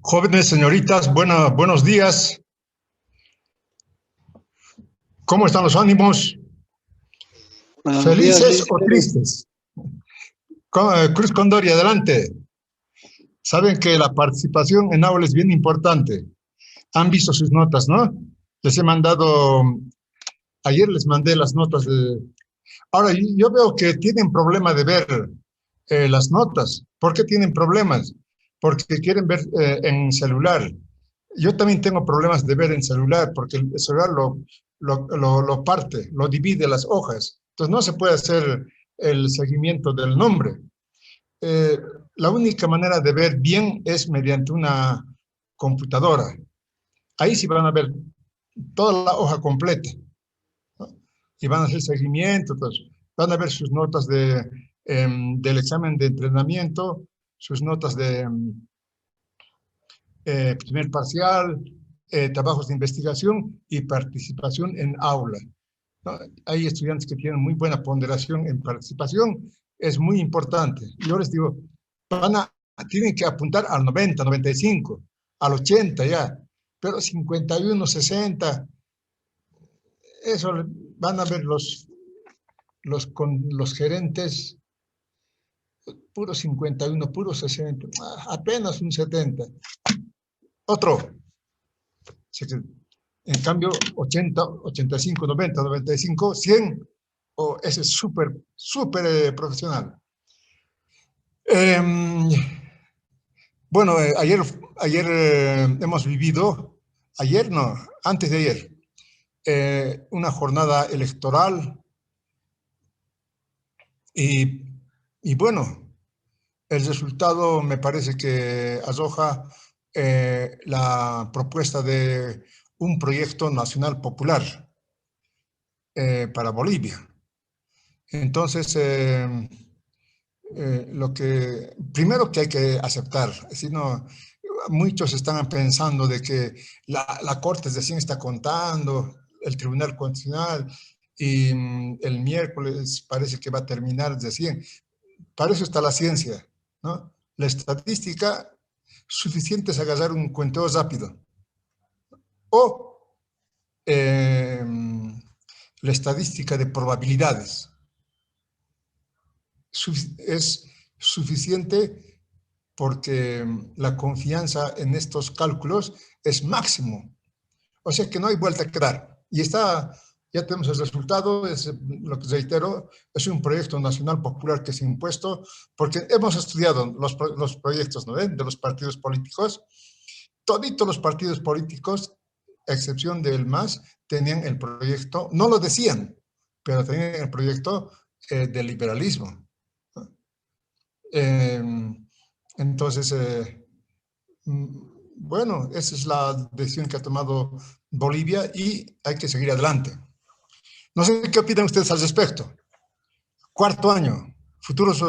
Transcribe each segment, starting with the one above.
Jóvenes señoritas, buenos días. ¿Cómo están los ánimos? Buenos días, ¿Felices o líder. tristes? Cruz Condori, adelante. Saben que la participación en aula es bien importante. Han visto sus notas, ¿no? Les he mandado, ayer les mandé las notas de... Ahora, yo veo que tienen problema de ver las notas. ¿Por qué tienen problemas? Porque quieren ver en celular. Yo también tengo problemas de ver en celular, porque el celular lo parte, lo divide las hojas. Entonces no se puede hacer el seguimiento del nombre. Eh, la única manera de ver bien es mediante una computadora. Ahí sí van a ver toda la hoja completa, ¿no? Y van a hacer seguimiento, entonces, van a ver sus notas del examen de entrenamiento, sus notas de primer parcial, trabajos de investigación y participación en aula, ¿no? Hay estudiantes que tienen muy buena ponderación en participación, es muy importante. Yo les digo, tienen que apuntar al 90, 95, al 80 ya, pero 51, 60, eso van a ver los gerentes, puro 51, puro 60, apenas un 70. Otro, en cambio 80, 85, 90, 95, 100, ese es súper profesional. Bueno, ayer hemos vivido, ayer no, antes de ayer, una jornada electoral y, y bueno, el resultado me parece que arroja la propuesta de un proyecto nacional popular para Bolivia. Entonces, lo que primero que hay que aceptar, si no, muchos están pensando de que la Corte recién está contando, el Tribunal Constitucional, y el miércoles parece que va a terminar recién. Para eso está la ciencia, ¿no? La estadística, suficiente es agarrar un cuenteo rápido. O eh, la estadística de probabilidades. Es suficiente porque la confianza en estos cálculos es máximo. O sea que no hay vuelta a quedar. Y ya tenemos el resultado, es lo que reitero, es un proyecto nacional popular que se ha impuesto, porque hemos estudiado los proyectos, ¿no?, de los partidos políticos. Toditos los partidos políticos, a excepción del MAS, tenían el proyecto, no lo decían, pero tenían el proyecto del liberalismo. Eh, entonces, bueno, esa es la decisión que ha tomado Bolivia y hay que seguir adelante. No sé qué opinan ustedes al respecto. Cuarto año, futuros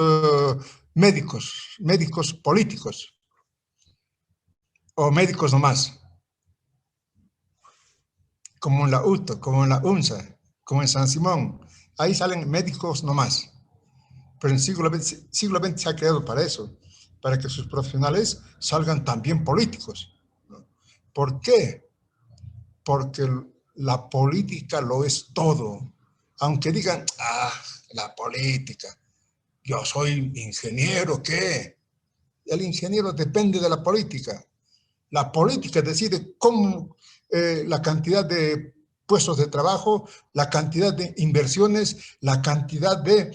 médicos políticos o médicos nomás, como en la UTO, como en la UNSA, como en San Simón. Ahí salen médicos nomás. Pero en siglo XX se ha creado para eso, para que sus profesionales salgan también políticos. ¿Por qué? Porque la política lo es todo. Aunque digan, la política, yo soy ingeniero, ¿qué? El ingeniero depende de la política. La política decide cómo la cantidad de puestos de trabajo, la cantidad de inversiones, la cantidad de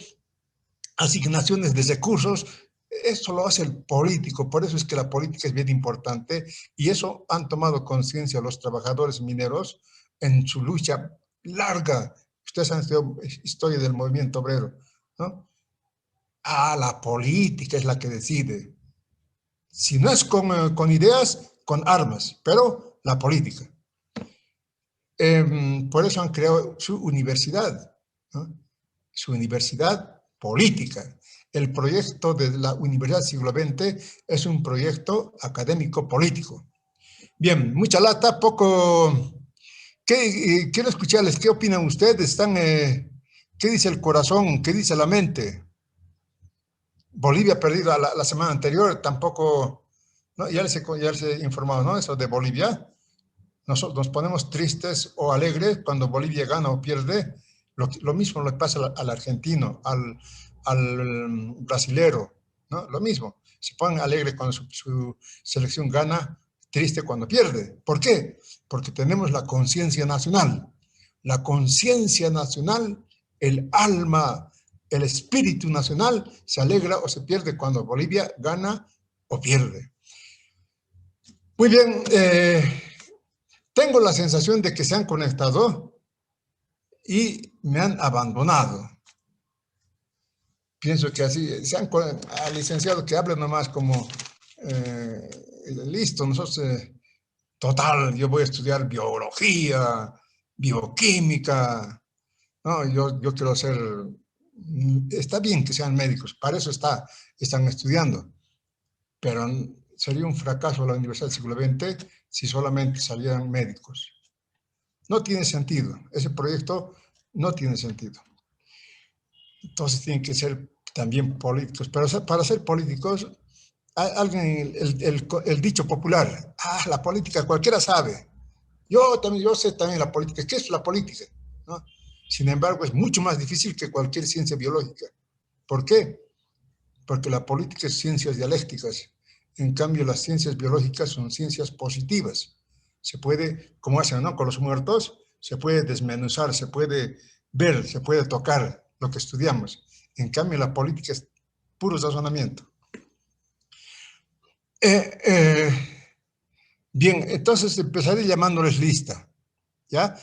asignaciones de recursos. Eso lo hace el político, por eso es que la política es bien importante y eso han tomado conciencia los trabajadores mineros en su lucha larga. Ustedes han estudiado historia del movimiento obrero, ¿no? La política es la que decide. Si no es con ideas, con armas, pero la política. Por eso han creado su universidad, ¿no? Su universidad política. El proyecto de la Universidad del Siglo XX es un proyecto académico político. Bien, mucha lata, poco... quiero escucharles, ¿qué opinan ustedes? ¿Qué dice el corazón? ¿Qué dice la mente? Bolivia ha perdido la semana anterior, tampoco ¿no? Ya les he informado, ¿no? Eso de Bolivia. Nosotros nos ponemos tristes o alegres cuando Bolivia gana o pierde. Lo mismo le pasa al argentino, al brasilero, ¿no? Lo mismo. Se ponen alegres cuando su selección gana, triste cuando pierde. ¿Por qué? Porque tenemos la conciencia nacional. La conciencia nacional, el alma, el espíritu nacional se alegra o se pierde cuando Bolivia gana o pierde. Muy bien, tengo la sensación de que se han conectado y me han abandonado. Pienso que así, al licenciado que hable nomás como, listo, nosotros, total, yo voy a estudiar biología, bioquímica, no, yo quiero ser, está bien que sean médicos, para eso están estudiando, pero sería un fracaso la Universidad del siglo XX si solamente salieran médicos. No tiene sentido, ese proyecto no tiene sentido. Entonces tienen que ser también políticos, pero para ser políticos, el dicho popular, la política cualquiera sabe. Yo sé también la política. ¿Qué es la política? ¿No? Sin embargo, es mucho más difícil que cualquier ciencia biológica. ¿Por qué? Porque la política es ciencias dialécticas. En cambio, las ciencias biológicas son ciencias positivas. Se puede, como hacen, ¿no? Con los muertos, se puede desmenuzar, se puede ver, se puede tocar lo que estudiamos. En cambio, la política es puro razonamiento. Bien, entonces empezaré llamándoles lista, ¿ya?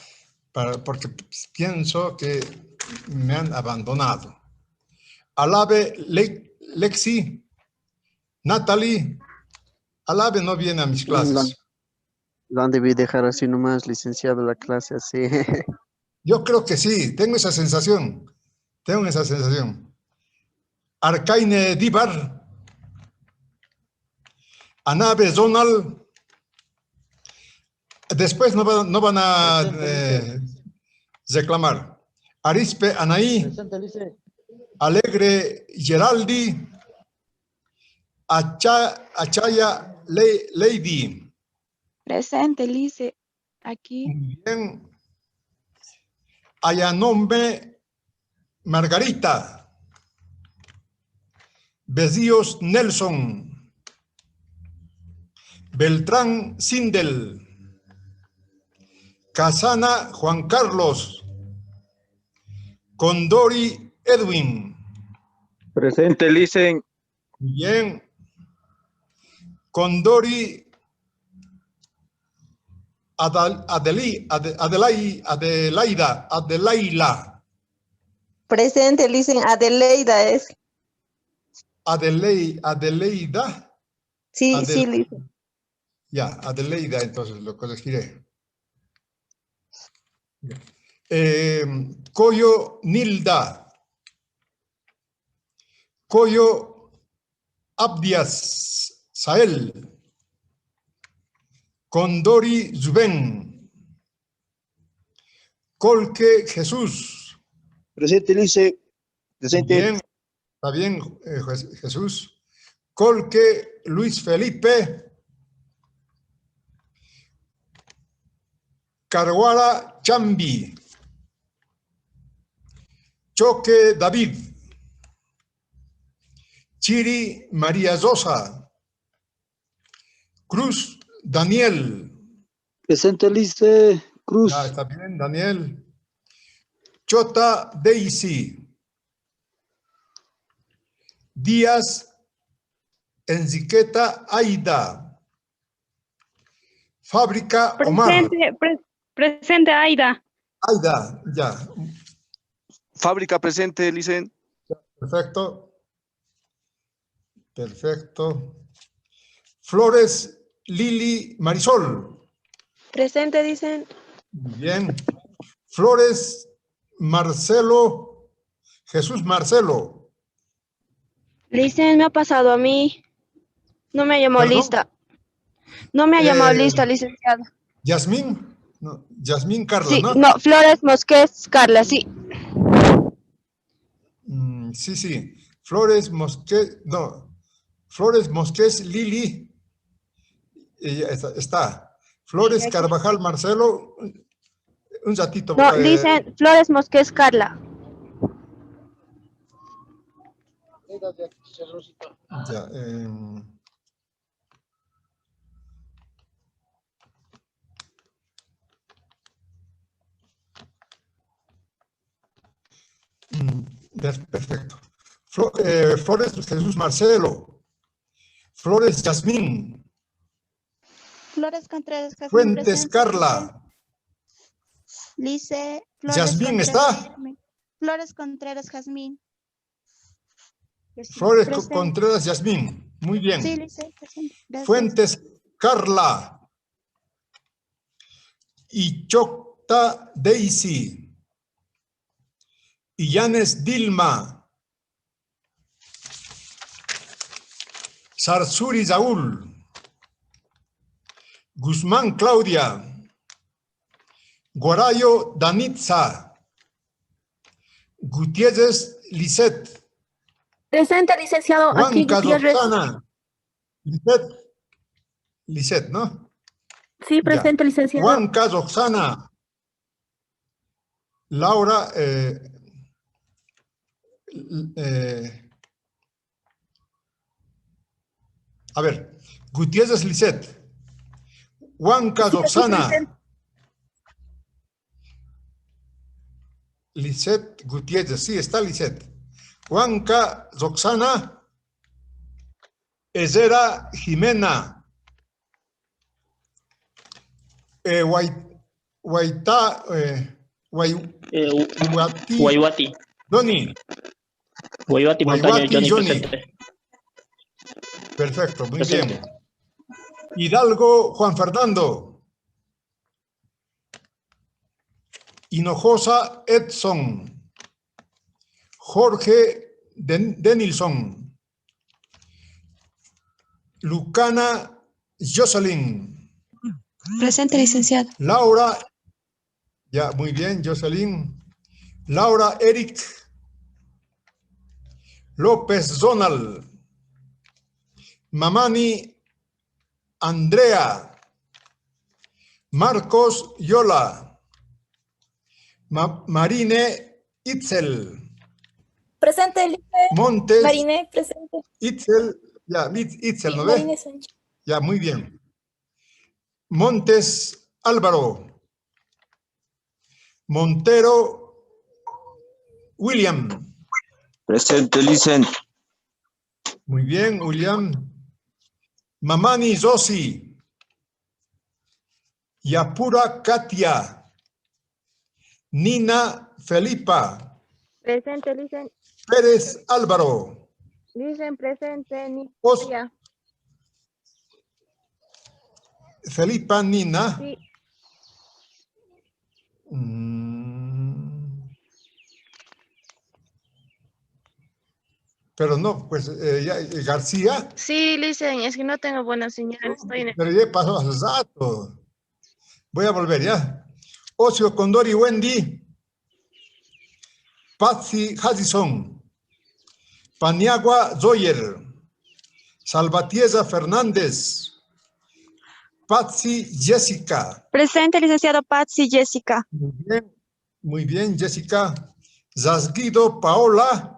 Porque pienso que me han abandonado. Alabe, Lexi, Natalie, Alabe no viene a mis clases. Lo han debido dejar así nomás, licenciado, la clase así. Yo creo que sí, tengo esa sensación. Arcaine Dibar, Anabe Zonal, después no van a reclamar. Arispe Anaí, Alegre Geraldi, Achaya Lady. Presente, Lice. Aquí. Bien. Ayanombe Margarita. Besíos Nelson. Beltrán Sindel. Casana Juan Carlos. Condori Edwin. Presente, Licen. Bien. Condori Adelaida. Presente, Licen. Adelaida es. Adelaida. Sí, sí, Licen. Ya, Adelaida, entonces lo corregiré. Coyo Nilda. Coyo Abdias Sael. Condori Zubén. Colque Jesús. Presente, Licen. Presente. Bien, está bien, Jesús. Colque Luis Felipe. Caruara Chambi. Choque David. Chiri María Sosa. Cruz Daniel. Presente, Licen. Cruz. Ya está bien, Daniel. Chota Daisy. Díaz Enriqueta Aida. Fábrica Omar. Presente, Aida. Aida, ya. Fábrica presente, Licen. Perfecto. Perfecto. Flores Lili Marisol. Presente, dicen. Bien. Flores Marcelo. Jesús Marcelo. Licen me ha pasado a mí. No me ha llamado ¿Perdón? lista. No me ha llamado lista, licenciado. Yasmín. No, Yasmín Carla, Sí, ¿no? no, Flores Mosqués, Carla, sí. Sí. Flores Mosqués, no. Flores Mosqués Lili. Ella está. Flores Carvajal Marcelo, un ratito. No, dicen Flores Mosquez Carla. Ya, perfecto. Flores Jesús Marcelo. Flores Yasmín. Flores Contreras Jazmín. Fuentes Presente, Carla. Lice. Flores Yasmín Contreras está. Jazmín. Flores Contreras Jazmín. Flores Presente. Contreras Yasmín. Muy bien. Sí, Lice. Presente. Gracias. Fuentes Carla. Ichocta Daisy. Illanes Dilma. Sarsuri Saúl. Guzmán Claudia. Guarayo Danitza. Gutiérrez Lisette. Presente, licenciado. Aquí Juanca Gutiérrez. Roxana. Lisette, ¿no? Sí, presente, licenciado. Juanca Roxana. Laura. A ver, Gutiérrez Lisette. Juanca Sí, aquí Roxana. presente. Lisette Gutiérrez, sí, está Lisette. Juanca Roxana. Ezera Jimena. Guaitá. Guayuati. Doni. Guayuati Montaño, Guayuati, Johnny Johnny. presente. Perfecto, muy Presente. bien. Hidalgo Juan Fernando. Hinojosa Edson. Jorge Denilson. Lucana Jocelyn. Presente, licenciado. Laura, ya, muy bien, Jocelyn. Laura Eric. López Donald. Mamani Andrea. Marcos Yola. Marine Itzel. Presente, Lice. Montes Marine, presente. Itzel, ya, Itzel, Sí, ¿no ve? Marine Sánchez. Ya, muy bien. Montes Álvaro. Montero William. Presente, Licen. Muy bien, William. Mamani Zosi. Yapura Katia. Nina Felipa. Presente, dicen. Pérez Álvaro. Dicen presente, Os- Nidia. Felipa Nina. Sí, Pero no, pues García. sí, dicen, es que no tengo buena señal. Estoy en el... Pero ya pasó hace rato. Voy a volver ya. Ocio Condori Wendy. Patsy Hudson. Paniagua Zoyer. Salvatierra Fernández. Patsy Jessica. Presente, licenciado Patsy Jessica. Muy bien, Jessica. Zasguido Paola.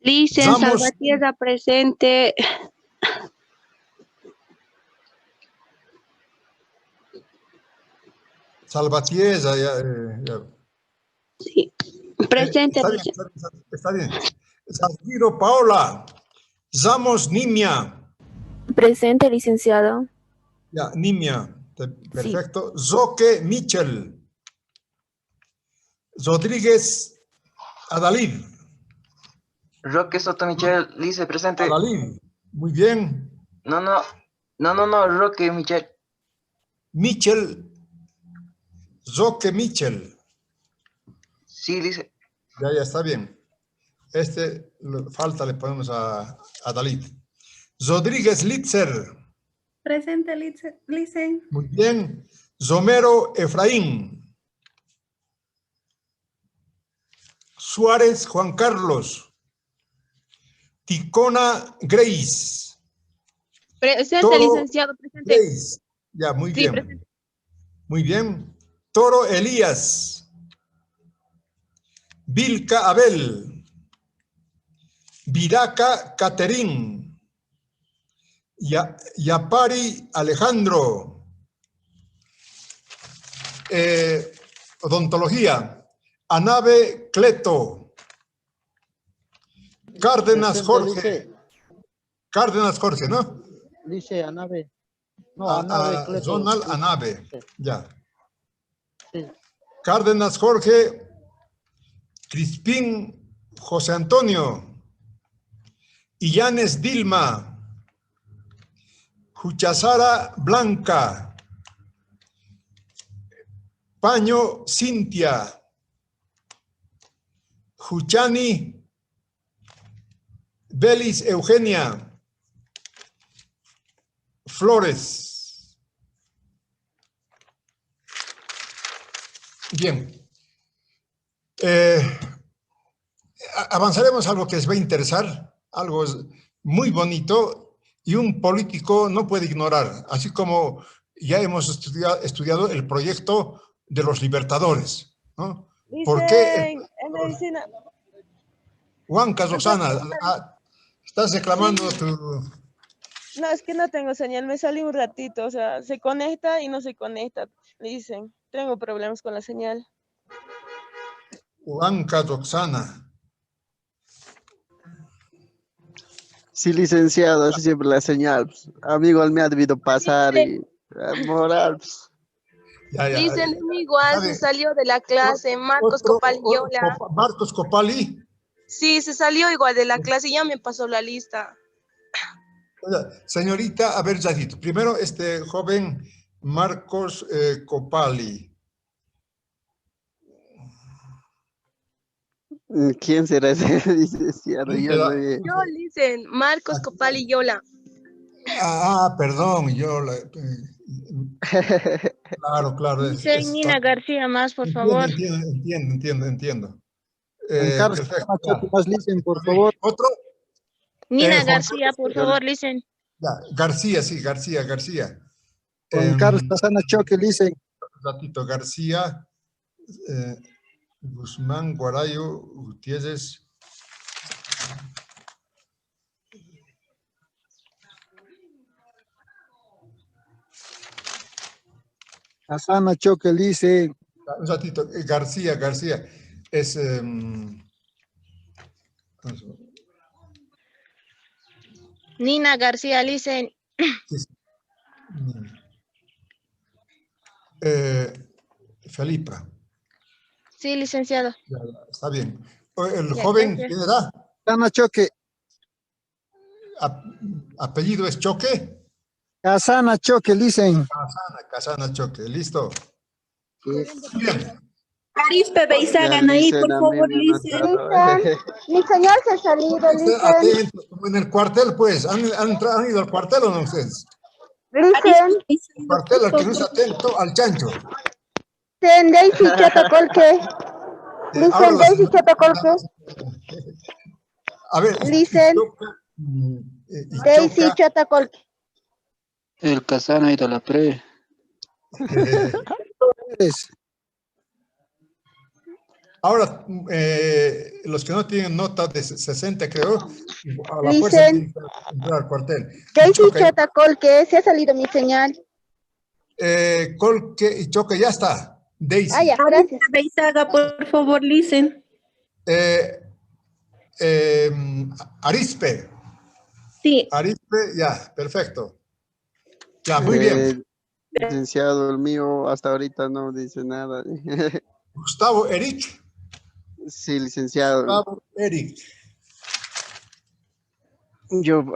Licen Ramos. Salvatierra, presente. Salvatierra. Sí. Presente, Está bien, Licen. está bien. Zasguido Paola. Ramos Nimia. Presente, licenciado. Ya, Nimia. Perfecto. Zoque Michel. Rodríguez Adalid. Roque Soto Michel, Lice, presente. Adalid. Muy bien. No, Roque Michel. Michel. Zoque Michel. Sí, Lice. Ya está bien. Falta le ponemos a Adalid. Rodríguez Litzer. Presente, Licen. Muy bien. Zomero Efraín. Suárez Juan Carlos. Ticona Grace. Presente, Toro licenciado, presente. Grace. Ya, muy Sí, bien. presente. Muy bien. Toro Elías. Vilca Abel. Viraca Caterín. Yapari Alejandro. Odontología. Anabe Cleto. Cárdenas Presente, Jorge. Lice. Cárdenas Jorge, ¿no? Lice, Anabe. No, Anabe, Cleto. Ronald Anabe. Sí. Ya. Sí. Cárdenas Jorge. Crispín José Antonio. Illanes Dilma. Juchazara Blanca. Paño Cintia. Juchani Belis Eugenia. Flores. Bien. Avanzaremos a algo que les va a interesar, algo muy bonito y un político no puede ignorar, así como ya hemos estudiado el proyecto de los libertadores, ¿no? ¿Por qué? En medicina. Huanca, Roxana, estás reclamando Sí. tu... No, es que no tengo señal, me salí un ratito, o sea, se conecta y no se conecta, dicen. Tengo problemas con la señal. Huanca, Roxana. Sí, licenciado, así siempre la señal. Amigo, él me ha debido pasar y moral. Ya, ya. Dicen igual, ¿Sabe? se salió de la clase, Marcos Copaliola. Marcos Copali. Sí, se salió igual de la clase y ya me pasó la lista. Señorita, a ver, Yadito, primero este joven Marcos Copali. ¿Quién será ese licenciado? ¿Quién Yo será? soy... Yo, dicen, Marcos Copaliola. Perdón, claro, claro. Dicen Nina García más, por favor. Entiendo. Juan Carlos, Perfecto. más Licen, por favor. ¿Otro? Nina Juan García, Carlos, por favor, dicen. Ya, García, sí, García. Juan Carlos Casana Choque, Licen. Ratito, García, Guzmán, Guarayo, Gutiérrez. Casana Choque, Licen. Un ratito, García. Es... Nina García, dicen. Felipa. Sí, licenciado. Ya, está bien. El Ya, joven, gracias. ¿quién era? Casana Choque. Apellido es Choque. Casana Choque, Licen. Casana Choque, listo. Bien. Arispe Beizaga, ahí, por favor, Licen. Mi señal se ha salido, Licen. Atentos, como en el cuartel, pues. ¿Han ido al cuartel o no ustedes? Licen. El cuartel, al que no es atento, al chancho. Licen, Daisy Chotacolque. Licen, Daisy Chotacolque. A ver. Licen. Daisy Chotacolque. El Casana ha ido a la pre. Ahora, los que no tienen nota de 60, creo, a la fuerza tienen que entrar al cuartel. Daisy Chotacolque, se ha salido mi señal. Colque y Choque, ya está. Daisy. Ya, gracias. Beizaga, por favor, Licen. Arispe. Sí. Arispe, ya, perfecto. Ya, muy bien. Licenciado, el mío hasta ahorita no dice nada. Gustavo Eric. Sí, licenciado. Gustavo Eric.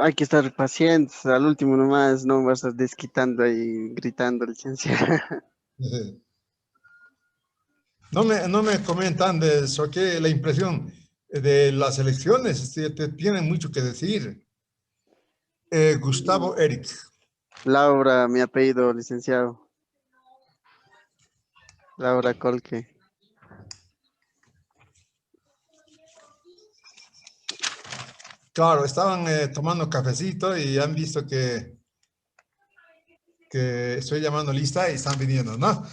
Hay que estar pacientes, al último nomás no vas a estar desquitando y gritando, licenciado. No me comentan de eso, que la impresión de las elecciones tienen mucho que decir. Gustavo Eric. Laura, mi apellido, licenciado. Laura Colque. Claro, estaban tomando cafecito y han visto que que estoy llamando lista y están viniendo, ¿no?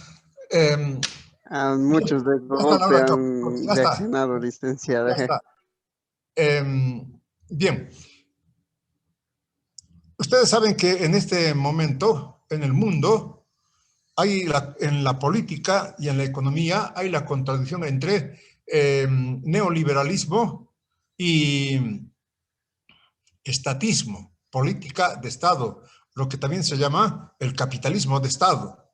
Muchos de golpe han ya está. reaccionado, licenciada. Ya está. Bien. Ustedes saben que en este momento, en el mundo, en la política y en la economía, hay la contradicción entre neoliberalismo y estatismo, política de Estado, lo que también se llama el capitalismo de Estado.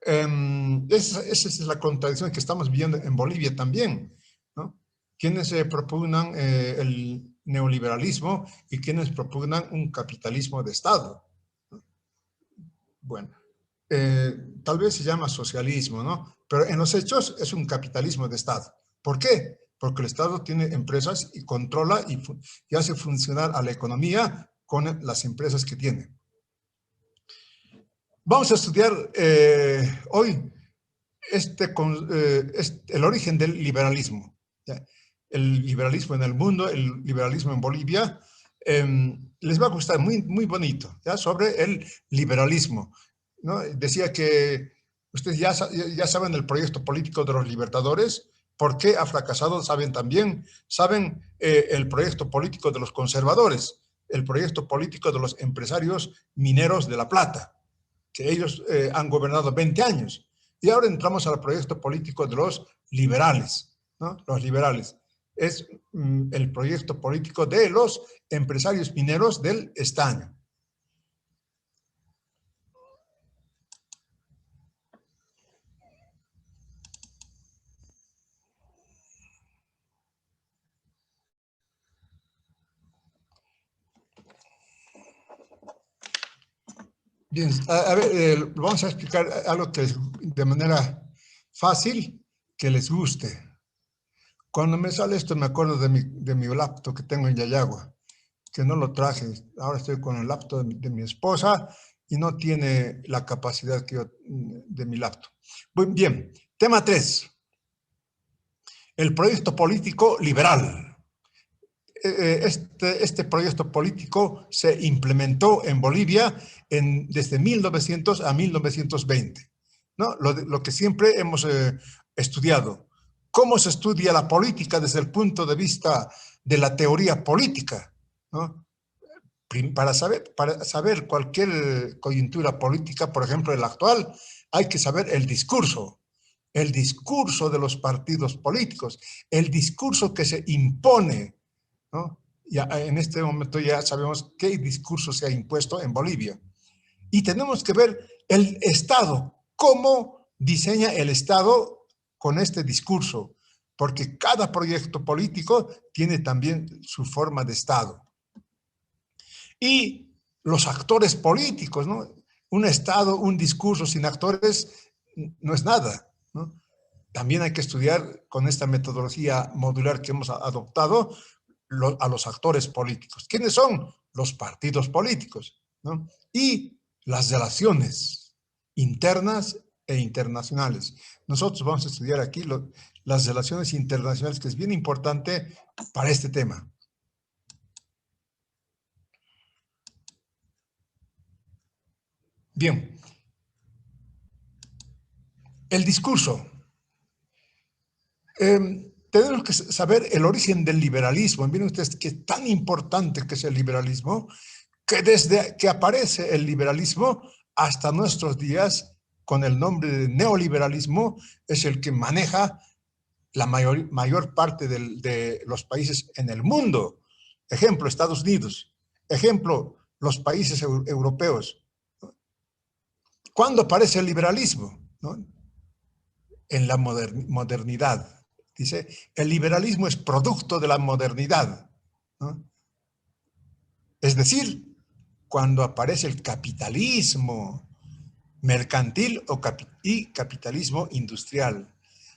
Esa es la contradicción que estamos viendo en Bolivia también, ¿no? Quienes propugnan el neoliberalismo y quienes propugnan un capitalismo de Estado. Bueno, tal vez se llama socialismo, ¿no? Pero en los hechos es un capitalismo de Estado. ¿Por qué? Porque el Estado tiene empresas y controla y hace funcionar a la economía con las empresas que tiene. Vamos a estudiar hoy el origen del liberalismo. ¿Ya? El liberalismo en el mundo, el liberalismo en Bolivia. Les va a gustar, muy bonito, ¿ya? Sobre el liberalismo, ¿no? Decía que ustedes ya saben el proyecto político de los libertadores. ¿Por qué ha fracasado? Saben también. Saben el proyecto político de los conservadores, el proyecto político de los empresarios mineros de La Plata, que ellos han gobernado 20 años. Y ahora entramos al proyecto político de los liberales, ¿no? Los liberales. Es el proyecto político de los empresarios mineros del estaño. Bien, a ver, vamos a explicar algo que de manera fácil, que les guste. Cuando me sale esto, me acuerdo de mi laptop que tengo en Yayagua, que no lo traje. Ahora estoy con el laptop de mi esposa y no tiene la capacidad de mi laptop. Bien, tema 3. El proyecto político liberal. Este proyecto político se implementó en Bolivia desde 1900 a 1920, ¿no? Lo que siempre hemos estudiado. ¿Cómo se estudia la política desde el punto de vista de la teoría política, ¿no? Para saber cualquier coyuntura política, por ejemplo, el actual, hay que saber el discurso de los partidos políticos, el discurso que se impone, ¿no? Ya en este momento ya sabemos qué discurso se ha impuesto en Bolivia. Y tenemos que ver el Estado, cómo diseña el Estado con este discurso, porque cada proyecto político tiene también su forma de Estado. Y los actores políticos, ¿no? Un Estado, un discurso sin actores no es nada, ¿no? También hay que estudiar con esta metodología modular que hemos adoptado a los actores políticos. ¿Quiénes son? Los partidos políticos, ¿no? Y las relaciones internas e internacionales. Nosotros vamos a estudiar aquí las relaciones internacionales, que es bien importante para este tema. Bien. El discurso. Tenemos que saber el origen del liberalismo. Miren ustedes qué tan importante que es el liberalismo, que desde que aparece el liberalismo hasta nuestros días, con el nombre de neoliberalismo, es el que maneja la mayor parte de los países en el mundo. Ejemplo, Estados Unidos. Ejemplo, los países europeos. ¿Cuándo aparece el liberalismo? ¿No? En la modernidad. Dice, el liberalismo es producto de la modernidad, ¿no? Es decir, cuando aparece el capitalismo mercantil y capitalismo industrial.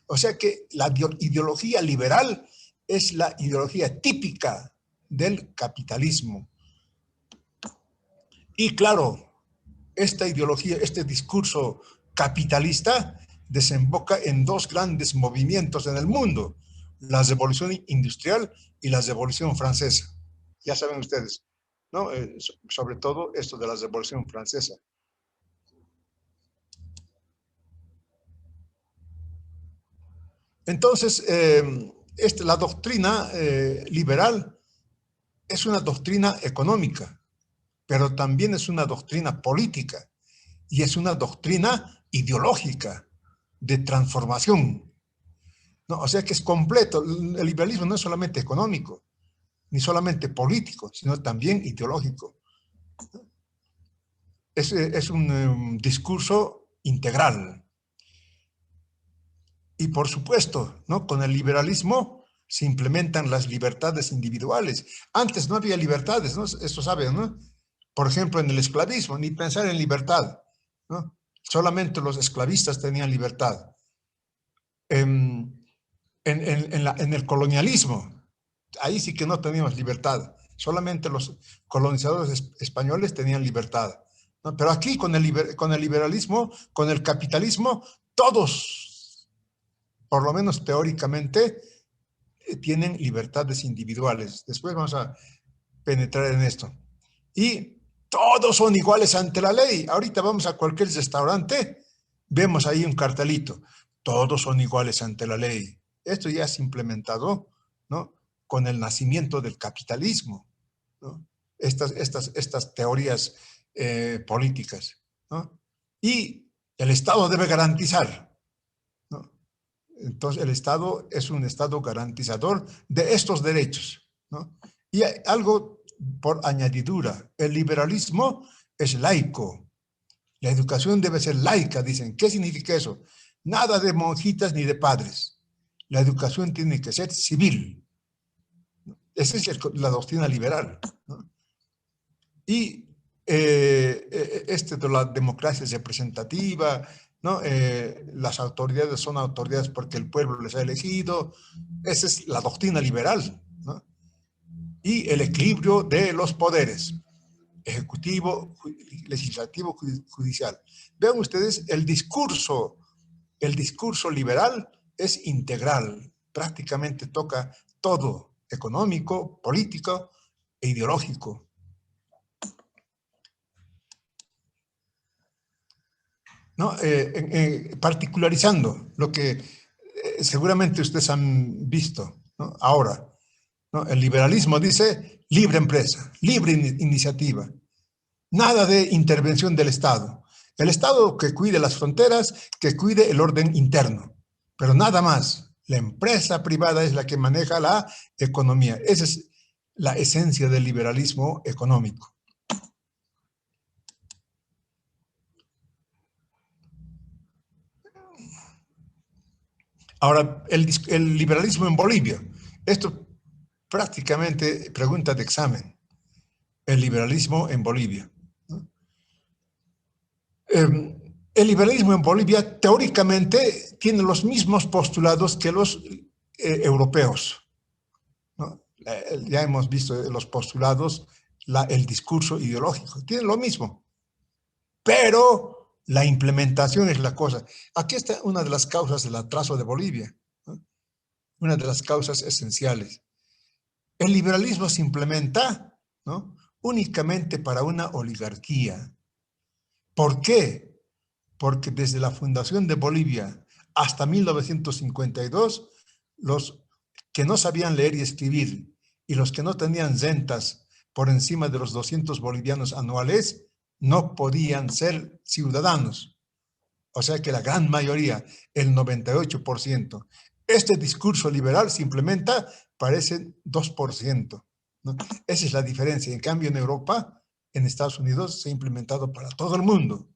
O sea que la ideología liberal es la ideología típica del capitalismo. Y claro, esta ideología, este discurso capitalista desemboca en dos grandes movimientos en el mundo, la Revolución Industrial y la Revolución Francesa. Ya saben ustedes, ¿no? Sobre todo esto de la Revolución Francesa. Entonces, la doctrina liberal es una doctrina económica, pero también es una doctrina política y es una doctrina ideológica de transformación, ¿no? O sea que es completo. El liberalismo no es solamente económico, ni solamente político, sino también ideológico. Es un discurso integral. Y por supuesto, ¿no? Con el liberalismo se implementan las libertades individuales. Antes no había libertades, ¿no? Esto saben, ¿no? Por ejemplo, en el esclavismo, ni pensar en libertad, ¿no? Solamente los esclavistas tenían libertad. En el colonialismo, ahí sí que no teníamos libertad. Solamente los colonizadores españoles tenían libertad, ¿no? Pero aquí con el liberalismo, con el capitalismo, todos, por lo menos teóricamente, tienen libertades individuales. Después vamos a penetrar en esto. Y todos son iguales ante la ley. Ahorita vamos a cualquier restaurante, vemos ahí un cartelito. Todos son iguales ante la ley. Esto ya es implementado, ¿no? Con el nacimiento del capitalismo, ¿no? Estas teorías políticas, ¿no? Y el Estado debe garantizar, ¿no? Entonces, el Estado es un Estado garantizador de estos derechos, ¿no? Y hay algo por añadidura. El liberalismo es laico. La educación debe ser laica, dicen. ¿Qué significa eso? Nada de monjitas ni de padres. La educación tiene que ser civil. Esa es la doctrina liberal, ¿no? Y de la democracia representativa, ¿no? Las autoridades son autoridades porque el pueblo les ha elegido. Esa es la doctrina liberal, ¿no? Y el equilibrio de los poderes, ejecutivo, legislativo, judicial. Vean ustedes, el discurso liberal es integral, prácticamente toca todo, económico, político e ideológico. ¿No? Particularizando lo que seguramente ustedes han visto, ¿no? Ahora, ¿no? El liberalismo dice libre empresa, libre iniciativa, nada de intervención del Estado. El Estado que cuide las fronteras, que cuide el orden interno, pero nada más. La empresa privada es la que maneja la economía. Esa es la esencia del liberalismo económico. Ahora, el liberalismo en Bolivia. Esto prácticamente pregunta de examen. El liberalismo en Bolivia, ¿no? El liberalismo en Bolivia teóricamente tiene los mismos postulados que los europeos, ¿no? Ya hemos visto los postulados, el discurso ideológico, tiene lo mismo, pero la implementación es la cosa. Aquí está una de las causas del atraso de Bolivia, ¿no? Una de las causas esenciales. El liberalismo se implementa, ¿no? Únicamente para una oligarquía. ¿Por qué? Porque desde la fundación de Bolivia hasta 1952, los que no sabían leer y escribir y los que no tenían rentas por encima de los 200 bolivianos anuales no podían ser ciudadanos. O sea que la gran mayoría, el 98%. Este discurso liberal se implementa para ese 2%, ¿no? Esa es la diferencia. En cambio, en Europa, en Estados Unidos, se ha implementado para todo el mundo.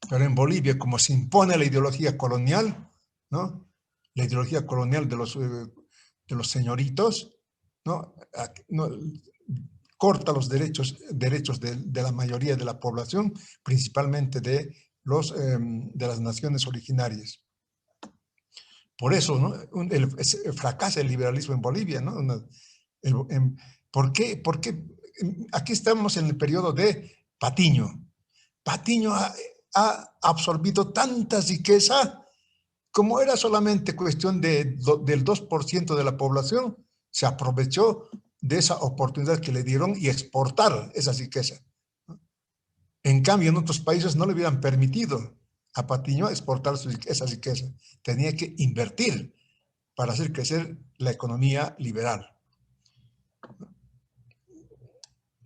Pero en Bolivia, como se impone la ideología colonial, ¿no? La ideología colonial de los señoritos, ¿no? Corta los derechos de la mayoría de la población, principalmente de las naciones originarias. Por eso, ¿no? Fracasa el liberalismo en Bolivia, ¿no? ¿Por qué? Porque aquí estamos en el periodo de Patiño. Patiño ha absorbido tanta riqueza, como era solamente cuestión del 2% de la población, se aprovechó de esa oportunidad que le dieron y exportar esa riqueza, ¿no? En cambio, en otros países no le hubieran permitido, a Patiño a exportar esa riqueza. Tenía que invertir para hacer crecer la economía liberal.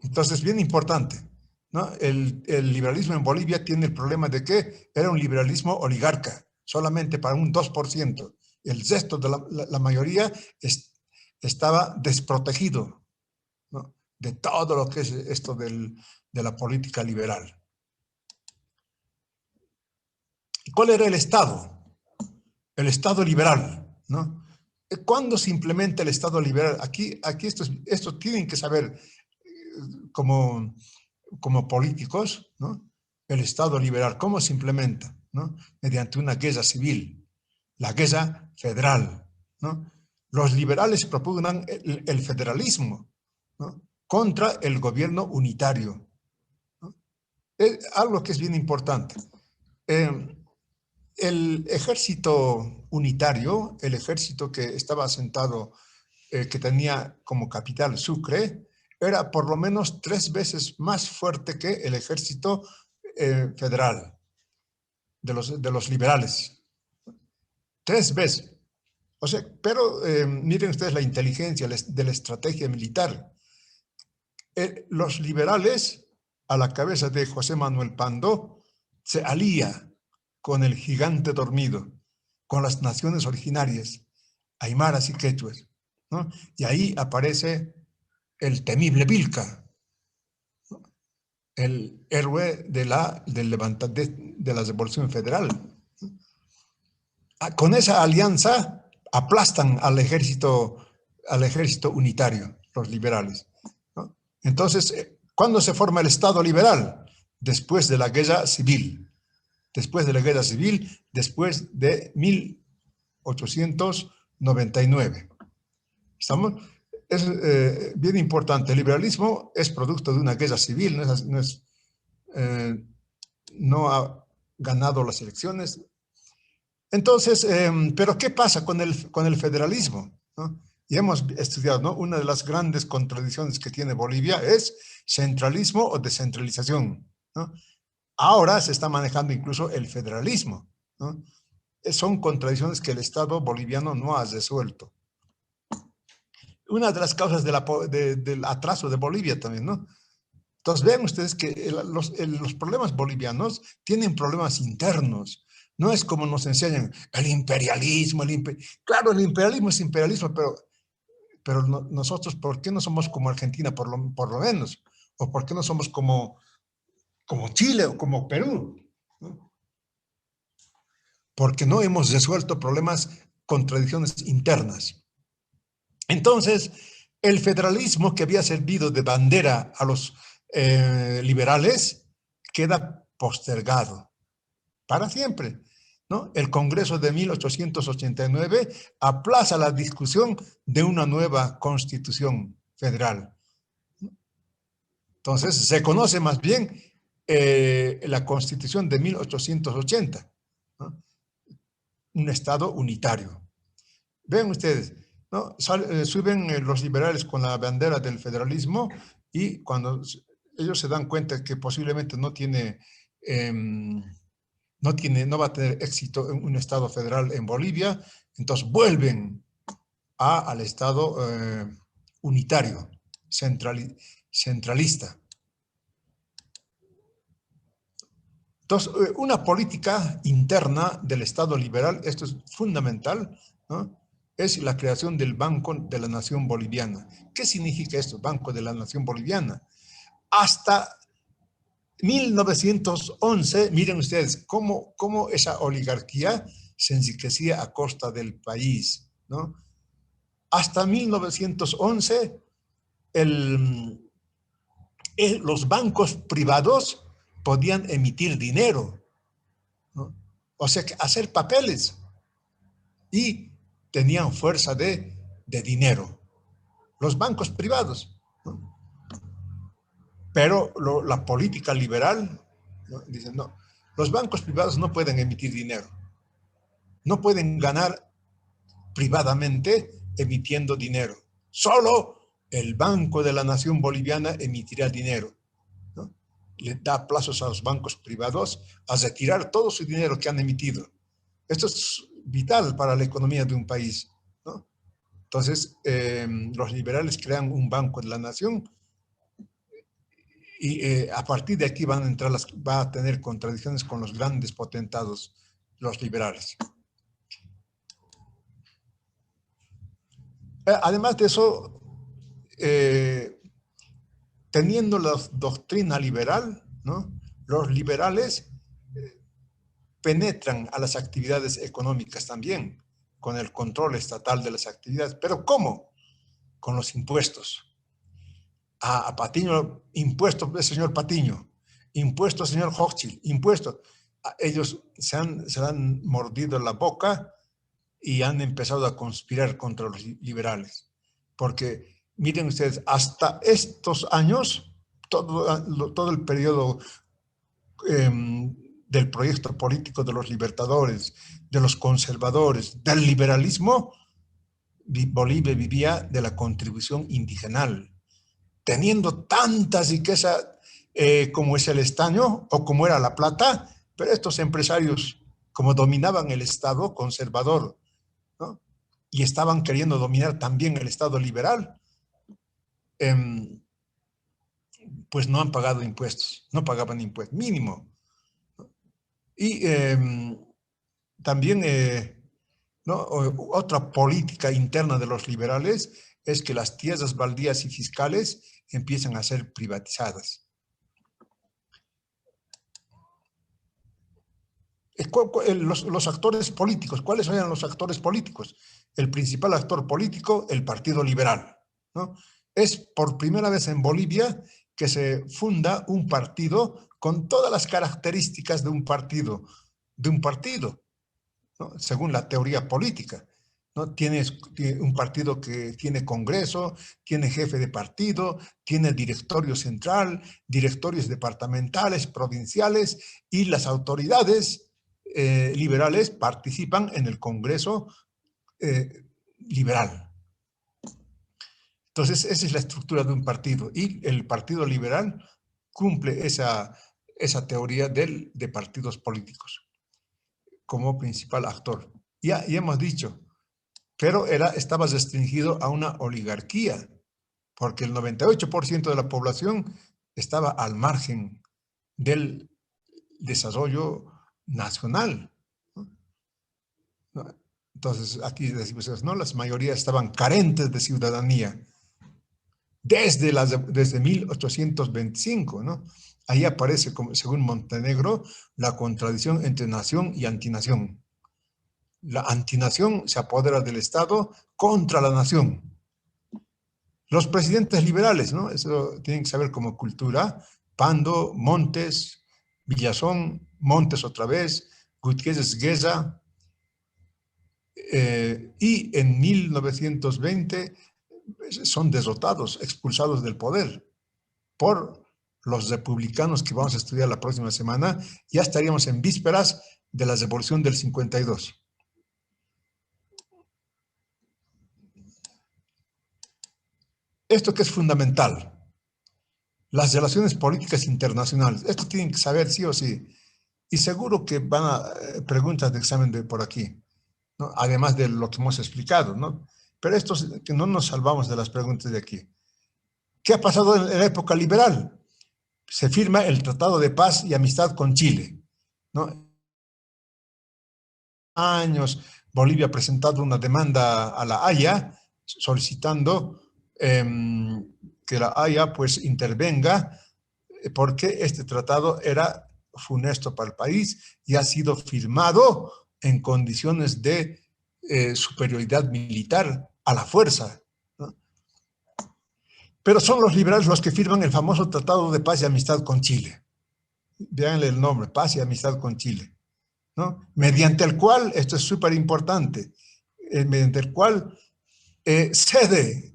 Entonces, bien importante, ¿no? El liberalismo en Bolivia tiene el problema de que era un liberalismo oligarca, solamente para un 2%. El resto de la mayoría estaba desprotegido, ¿no?, de todo lo que es esto de la política liberal. ¿Cuál era el Estado? El Estado liberal, ¿no? ¿Cuándo se implementa el Estado liberal? Aquí esto tienen que saber como políticos, ¿no? El Estado liberal, ¿cómo se implementa? ¿No? Mediante una guerra civil, la guerra federal, ¿no? Los liberales propugnan el federalismo, ¿no?, contra el gobierno unitario, ¿no? Es algo que es bien importante. El ejército unitario, el ejército que estaba asentado, que tenía como capital Sucre, era por lo menos 3 veces más fuerte que el ejército federal de los liberales. 3 veces. O sea, pero miren ustedes la inteligencia de la estrategia militar. Los liberales, a la cabeza de José Manuel Pando, se alía con el gigante dormido, con las naciones originarias, aymaras y quechuas, ¿no? Y ahí aparece el temible Vilca, ¿no?, el héroe de la Revolución Federal. Con esa alianza aplastan al ejército unitario, los liberales, ¿no? Entonces, ¿cuándo se forma el Estado liberal? Después de la guerra civil. Después de la guerra civil, después de 1899. ¿Estamos? Es bien importante. El liberalismo es producto de una guerra civil, no ha ganado las elecciones. Entonces, ¿pero qué pasa con el federalismo, ¿no? Y hemos estudiado, ¿no?, una de las grandes contradicciones que tiene Bolivia es centralismo o descentralización, ¿no? Ahora se está manejando incluso el federalismo, ¿no? Son contradicciones que el Estado boliviano no ha resuelto. Una de las causas del atraso de Bolivia también, ¿no? Entonces vean ustedes que los problemas bolivianos tienen problemas internos. No es como nos enseñan el imperialismo. Claro, el imperialismo es imperialismo, pero nosotros, ¿por qué no somos como Argentina por lo menos? ¿O por qué no somos como Chile o como Perú, ¿no? Porque no hemos resuelto problemas, contradicciones internas. Entonces, el federalismo que había servido de bandera a los liberales queda postergado para siempre, ¿no? El Congreso de 1889 aplaza la discusión de una nueva constitución federal. Entonces, se conoce más bien la Constitución de 1880, ¿no?, un Estado unitario. Ven ustedes, ¿no? Suben los liberales con la bandera del federalismo y cuando ellos se dan cuenta que posiblemente no va a tener éxito en un Estado federal en Bolivia, entonces vuelven al Estado unitario, centralista. Entonces, una política interna del Estado liberal, esto es fundamental, ¿no?, es la creación del Banco de la Nación Boliviana. ¿Qué significa esto, Banco de la Nación Boliviana? Hasta 1911, miren ustedes cómo esa oligarquía se enriquecía a costa del país, ¿no? Hasta 1911, los bancos privados podían emitir dinero, ¿no? O sea, hacer papeles, y tenían fuerza de dinero, los bancos privados, ¿no? Pero la política liberal, ¿no?, dice, no, los bancos privados no pueden emitir dinero, no pueden ganar privadamente emitiendo dinero, solo el Banco de la Nación Boliviana emitirá dinero, ¿no? le da plazos a los bancos privados a retirar todo su dinero que han emitido. Esto es vital para la economía de un país, ¿no? Entonces, los liberales crean un banco de la nación y a partir de aquí van a entrar va a tener contradicciones con los grandes potentados, los liberales. Además de eso, teniendo la doctrina liberal, ¿no? Los liberales penetran a las actividades económicas también, con el control estatal de las actividades. ¿Pero cómo? Con los impuestos. A Patiño, impuesto, señor Patiño, impuesto, señor Hochschild, impuesto. Ellos se han mordido la boca y han empezado a conspirar contra los liberales. Porque, miren ustedes, hasta estos años, todo el periodo del proyecto político de los libertadores, de los conservadores, del liberalismo, Bolivia vivía de la contribución indigenal, teniendo tanta riqueza como es el estaño o como era la plata, pero estos empresarios, como dominaban el Estado conservador, ¿no? Y estaban queriendo dominar también el Estado liberal, pues no han pagado impuestos, no pagaban impuestos, mínimo. Y también ¿no? Otra política interna de los liberales es que las tierras baldías y fiscales empiezan a ser privatizadas. Los actores políticos, ¿cuáles eran los actores políticos? El principal actor político, el Partido Liberal, ¿no? Es por primera vez en Bolivia que se funda un partido con todas las características de un partido, ¿no? Según la teoría política, ¿no? Tiene un partido que tiene congreso, tiene jefe de partido, tiene directorio central, directorios departamentales, provinciales, y las autoridades liberales participan en el congreso liberal. Entonces, esa es la estructura de un partido, y el Partido Liberal cumple esa teoría de partidos políticos como principal actor. Ya hemos dicho, pero estaba restringido a una oligarquía, porque el 98% de la población estaba al margen del desarrollo nacional, ¿no? Entonces, aquí decimos, ¿no? Las mayorías estaban carentes de ciudadanía desde 1825, ¿no? Ahí aparece, según Montenegro, la contradicción entre nación y antinación. La antinación se apodera del Estado contra la nación. Los presidentes liberales, ¿no? Eso tienen que saber como cultura. Pando, Montes, Villazón, Montes otra vez, Gutiérrez Gueza, y en 1920 son derrotados, expulsados del poder por los republicanos que vamos a estudiar la próxima semana. Ya estaríamos en vísperas de la revolución del 52. Esto que es fundamental, las relaciones políticas internacionales. Esto tienen que saber sí o sí. Y seguro que van a preguntas de examen por aquí, ¿no? Además de lo que hemos explicado, ¿no? Pero esto que no nos salvamos de las preguntas de aquí. ¿Qué ha pasado en la época liberal? Se firma el Tratado de Paz y Amistad con Chile, ¿no? Años, Bolivia ha presentado una demanda a la Haya solicitando que la Haya pues intervenga porque este tratado era funesto para el país y ha sido firmado en condiciones de superioridad militar a la fuerza, ¿no? Pero son los liberales los que firman el famoso Tratado de Paz y Amistad con Chile. Véanle el nombre, Paz y Amistad con Chile, ¿no? Mediante el cual, esto es súper importante, mediante el cual cede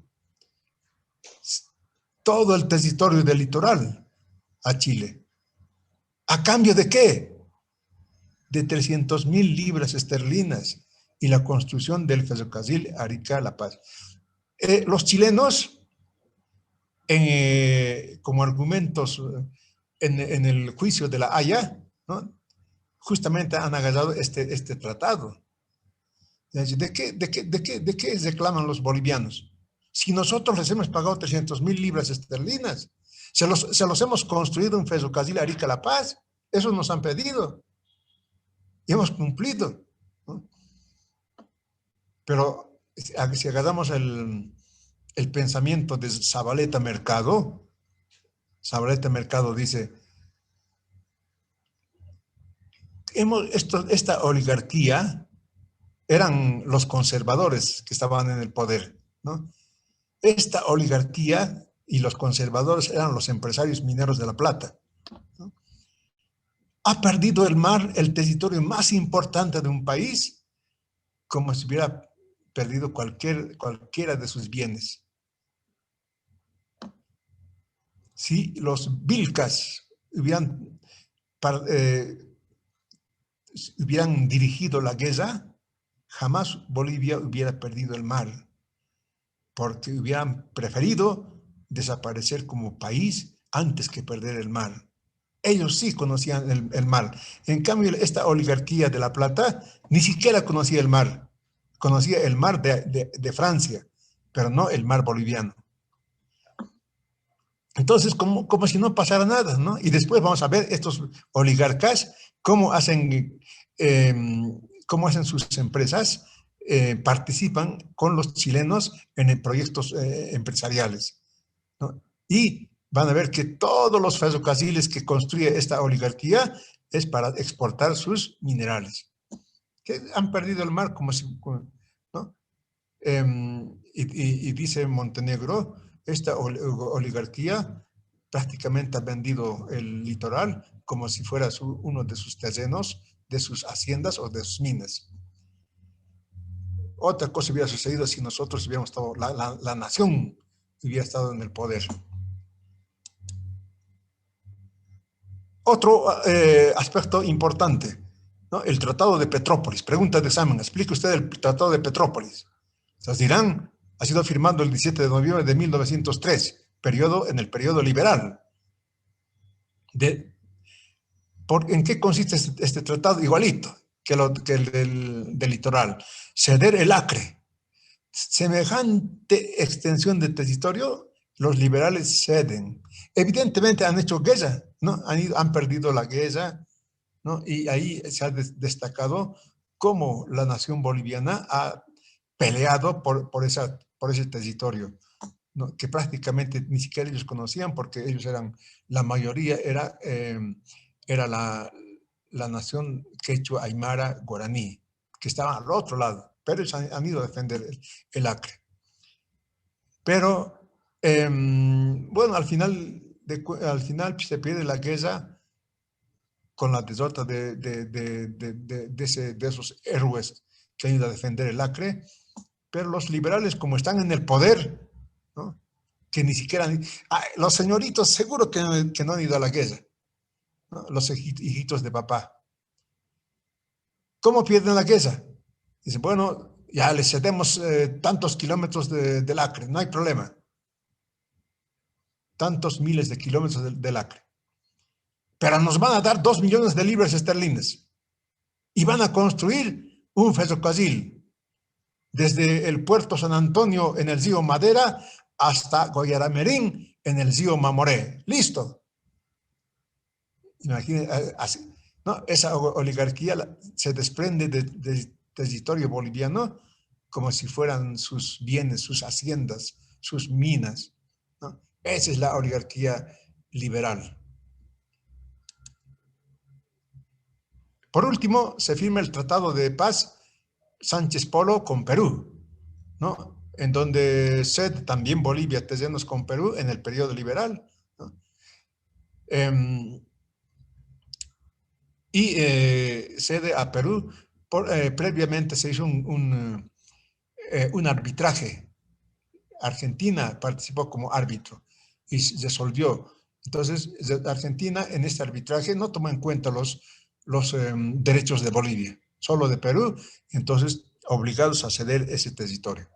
todo el territorio del litoral a Chile. ¿A cambio de qué? De 300,000 libras esterlinas y la construcción del ferrocarril Arica-La Paz. Los chilenos, como argumentos en el juicio de la Haya, ¿no? Justamente han agarrado este tratado. ¿De qué reclaman los bolivianos? Si nosotros les hemos pagado 300.000 libras esterlinas, se los hemos construido un ferrocarril Arica-La Paz, eso nos han pedido y hemos cumplido, ¿no? Pero si agarramos el pensamiento de Zabaleta Mercado dice, esta oligarquía eran los conservadores que estaban en el poder, ¿no? Esta oligarquía y los conservadores eran los empresarios mineros de La Plata, ¿no? Ha perdido el mar, el territorio más importante de un país, como si hubiera perdido cualquiera de sus bienes. Si los Vilcas hubieran dirigido la guerra, jamás Bolivia hubiera perdido el mar, porque hubieran preferido desaparecer como país antes que perder el mar. Ellos sí conocían el mar. En cambio, esta oligarquía de La Plata ni siquiera conocía el mar. Conocía el mar de Francia, pero no el mar boliviano. Entonces, como si no pasara nada, ¿no? Y después vamos a ver estos oligarcas, cómo hacen sus empresas, participan con los chilenos en proyectos empresariales, ¿no? Y van a ver que todos los ferrocarriles que construye esta oligarquía es para exportar sus minerales, que han perdido el mar como si, ¿no? Y dice Montenegro, esta oligarquía prácticamente ha vendido el litoral como si fuera uno de sus terrenos, de sus haciendas o de sus minas. Otra cosa hubiera sucedido si nosotros hubiéramos estado, la nación hubiera estado en el poder. Otro aspecto importante, ¿no? El Tratado de Petrópolis. Pregunta de examen, explique usted el Tratado de Petrópolis. Entonces dirán, ha sido firmado el 17 de noviembre de 1903, en el periodo liberal. ¿En qué consiste este tratado? Igualito que el del litoral. Ceder el Acre. Semejante extensión de territorio, los liberales ceden. Evidentemente han hecho guerra, ¿no? Han perdido la guerra, ¿no? Y ahí se ha destacado cómo la nación boliviana ha peleado por ese territorio, ¿no? Que prácticamente ni siquiera ellos conocían, porque ellos la mayoría era la nación quechua, aymara, guaraní, que estaban al otro lado, pero ellos han ido a defender el Acre. Pero, bueno, al final se pierde la guerra con la derrota de esos héroes que han ido a defender el Acre, pero los liberales, como están en el poder, ¿no? Que ni siquiera... los señoritos seguro que no han ido a la guerra, ¿no? Los hijitos de papá. ¿Cómo pierden la guerra? Dicen, bueno, ya les cedemos tantos kilómetros del Acre, no hay problema. Tantos miles de kilómetros del Acre. Pero nos van a dar 2 millones de libras esterlinas y van a construir un ferrocarril desde el puerto San Antonio en el río Madera hasta Guayaramerín en el río Mamoré. ¡Listo! Imagínense, así, ¿no? Esa oligarquía se desprende del territorio boliviano como si fueran sus bienes, sus haciendas, sus minas, ¿no? Esa es la oligarquía liberal. Por último, se firma el Tratado de Paz Sánchez Polo con Perú, ¿no? En donde cede también Bolivia terrenos con Perú en el periodo liberal, ¿no? Cede a Perú, previamente se hizo un arbitraje. Argentina participó como árbitro y resolvió. Entonces, Argentina en este arbitraje no tomó en cuenta los derechos de Bolivia, solo de Perú, entonces obligados a ceder ese territorio.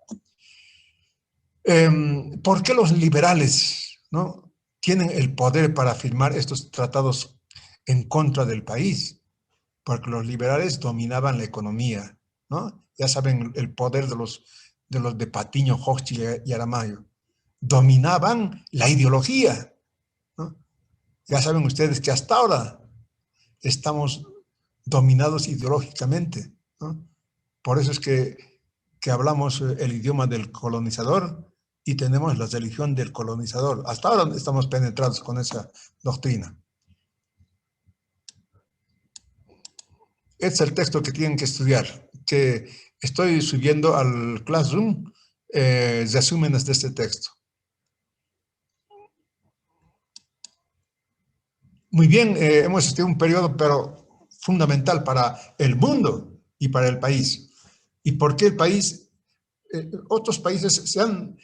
¿Por qué los liberales, ¿no? tienen el poder para firmar estos tratados en contra del país, porque los liberales dominaban la economía, ¿no? Ya saben el poder de los de Patiño, Hochschild y Aramayo. Dominaban la ideología, ¿no? Ya saben ustedes que hasta ahora estamos dominados ideológicamente, ¿no? Por eso es que hablamos el idioma del colonizador y tenemos la religión del colonizador. Hasta ahora estamos penetrados con esa doctrina. Este es el texto que tienen que estudiar, que estoy subiendo al Classroom resúmenes de este texto. Muy bien, hemos estudiado un periodo pero fundamental para el mundo y para el país. ¿Y por qué el país? Otros países han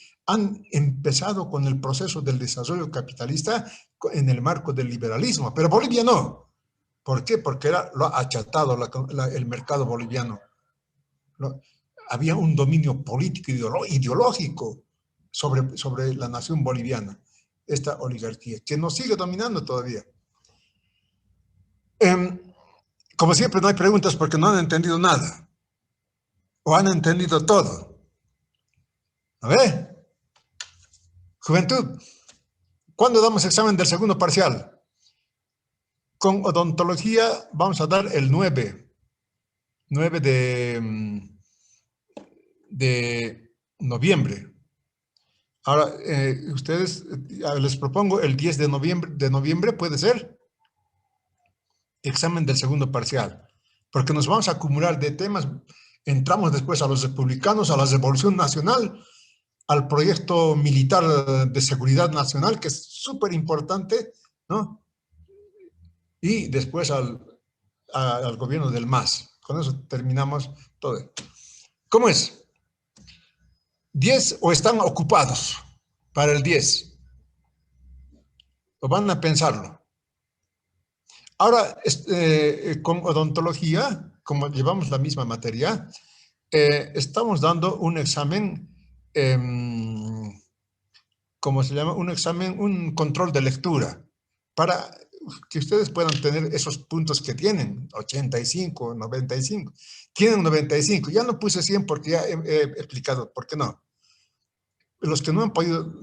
empezado con el proceso del desarrollo capitalista en el marco del liberalismo, pero Bolivia no. ¿Por qué? Porque lo ha achatado el mercado boliviano. Había un dominio político ideológico sobre la nación boliviana, esta oligarquía, que nos sigue dominando todavía. Como siempre, no hay preguntas porque no han entendido nada. ¿O han entendido todo? A ver. Juventud, ¿cuándo damos examen del segundo parcial? Con odontología vamos a dar el 9 de noviembre. Ahora, ustedes, les propongo el 10 de noviembre, ¿puede ser? Examen del segundo parcial. Porque nos vamos a acumular de temas. Entramos después a los republicanos, a la Revolución Nacional, al proyecto militar de seguridad nacional, que es súper importante, ¿no? Y después al gobierno del MAS. Con eso terminamos todo. ¿Cómo es? 10 o están ocupados para el 10. O van a pensarlo. Ahora, con odontología, como llevamos la misma materia, estamos dando un examen, ¿cómo se llama? Un examen, un control de lectura, para que ustedes puedan tener esos puntos que tienen, 85, 95. Tienen 95. Ya no puse 100 porque ya he explicado por qué no. Los que no han podido,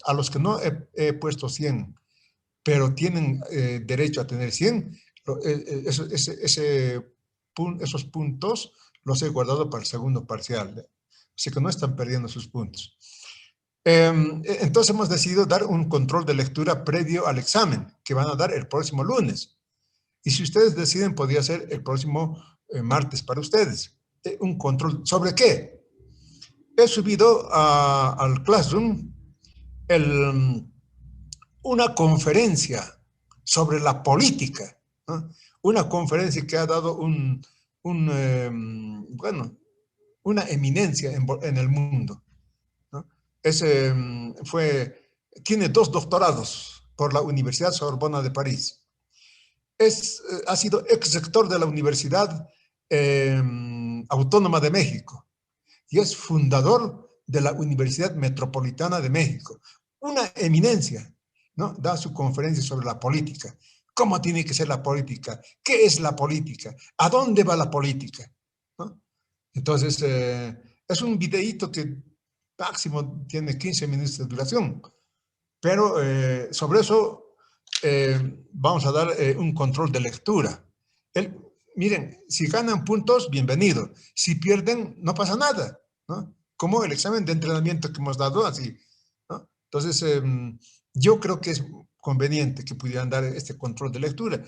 a los que no he puesto 100, pero tienen derecho a tener 100, esos puntos los he guardado para el segundo parcial. Así que no están perdiendo sus puntos. Entonces hemos decidido dar un control de lectura previo al examen, que van a dar el próximo lunes. Y si ustedes deciden, podría ser el próximo martes para ustedes. Un control, ¿sobre qué? He subido al Classroom una conferencia sobre la política, ¿no? Una conferencia que ha dado una eminencia en el mundo, ¿no? Tiene 2 doctorados por la Universidad Sorbona de París. Ha sido ex-rector de la Universidad Autónoma de México y es fundador de la Universidad Metropolitana de México. Una eminencia, ¿no? Da su conferencia sobre la política. ¿Cómo tiene que ser la política? ¿Qué es la política? ¿A dónde va la política? ¿No? Entonces, es un videíto que máximo tiene 15 minutos de duración. Pero sobre eso vamos a dar un control de lectura. Miren, si ganan puntos, bienvenido. Si pierden, no pasa nada, ¿no? Como el examen de entrenamiento que hemos dado, así, ¿no? Entonces, yo creo que es conveniente que pudieran dar este control de lectura.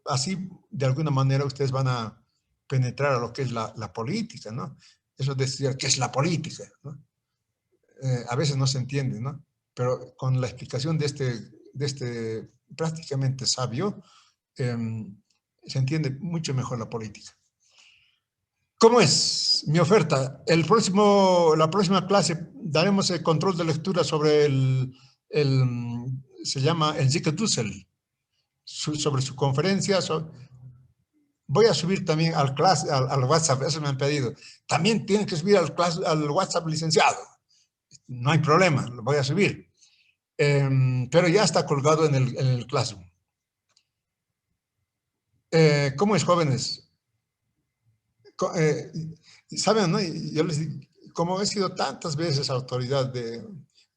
Así, de alguna manera, ustedes van a penetrar a lo que es la política, ¿no? Eso de decir qué es la política, ¿no? A veces no se entiende, ¿no? Pero con la explicación de este prácticamente sabio, se entiende mucho mejor la política. ¿Cómo es mi oferta? La próxima clase daremos el control de lectura sobre se llama Enrique Dussel, sobre su conferencia. Voy a subir también al WhatsApp, eso me han pedido. También tienen que subir al WhatsApp licenciado. No hay problema, lo voy a subir. pero ya está colgado en el Classroom. ¿Cómo es, jóvenes? Saben, ¿no? Yo les digo, como he sido tantas veces autoridad de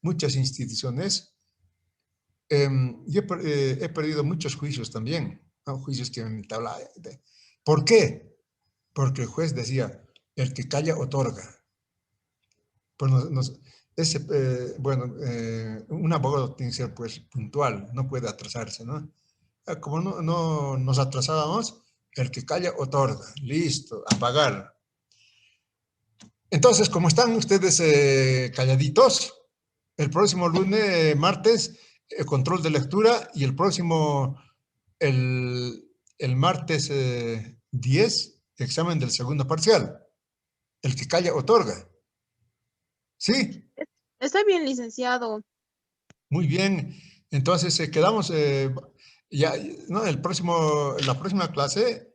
muchas instituciones, yo he perdido muchos juicios también, ¿no? Juicios que me hablaban. ¿Por qué? Porque el juez decía, el que calla otorga. Pues un abogado tiene que ser pues puntual, no puede atrasarse, ¿no? Como no nos atrasábamos, el que calla otorga, listo, a pagar. Entonces, como están ustedes calladitos, el próximo lunes, martes, control de lectura, y el próximo, el martes 10, examen del segundo parcial. El que calla otorga. ¿Sí? Está bien, licenciado. Muy bien. Entonces, quedamos ya, ¿no? La próxima clase,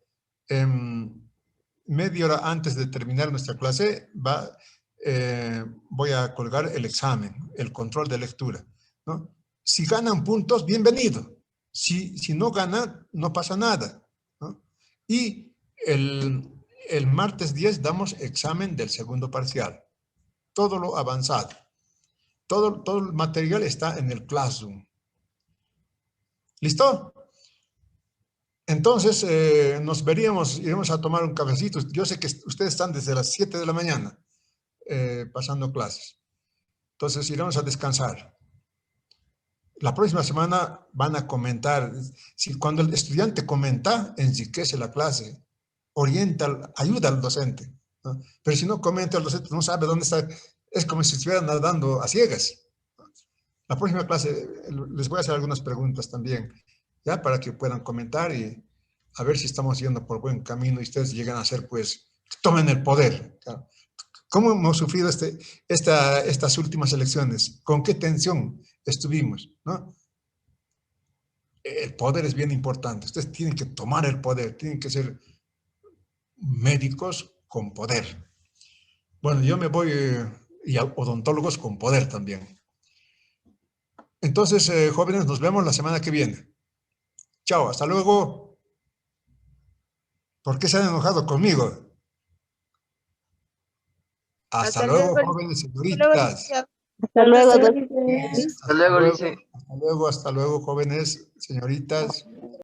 media hora antes de terminar nuestra clase, voy a colgar el examen, el control de lectura, ¿no? Si ganan puntos, bienvenido. Si no ganan, no pasa nada, ¿no? Y el martes 10 damos examen del segundo parcial. Todo lo avanzado. Todo el material está en el Classroom. ¿Listo? Entonces, iremos a tomar un cafecito. Yo sé que ustedes están desde las 7 de la mañana pasando clases. Entonces, iremos a descansar. La próxima semana van a comentar. Cuando el estudiante comenta, enriquece la clase, orienta, ayuda al docente, ¿no? Pero si no comenta, el docente no sabe dónde está. Es como si estuviera nadando a ciegas. La próxima clase les voy a hacer algunas preguntas también, ya para que puedan comentar y a ver si estamos yendo por buen camino y ustedes llegan a ser, pues, tomen el poder. ¿Cómo hemos sufrido estas últimas elecciones? ¿Con qué tensión estuvimos, ¿no? El poder es bien importante. Ustedes tienen que tomar el poder, tienen que ser médicos con poder. Bueno, yo me voy y odontólogos con poder también. Entonces, jóvenes, nos vemos la semana que viene. Chao, hasta luego. ¿Por qué se han enojado conmigo? Hasta luego, jóvenes señoritas. Hasta luego, Hasta luego, Lice. Hasta luego, jóvenes señoritas.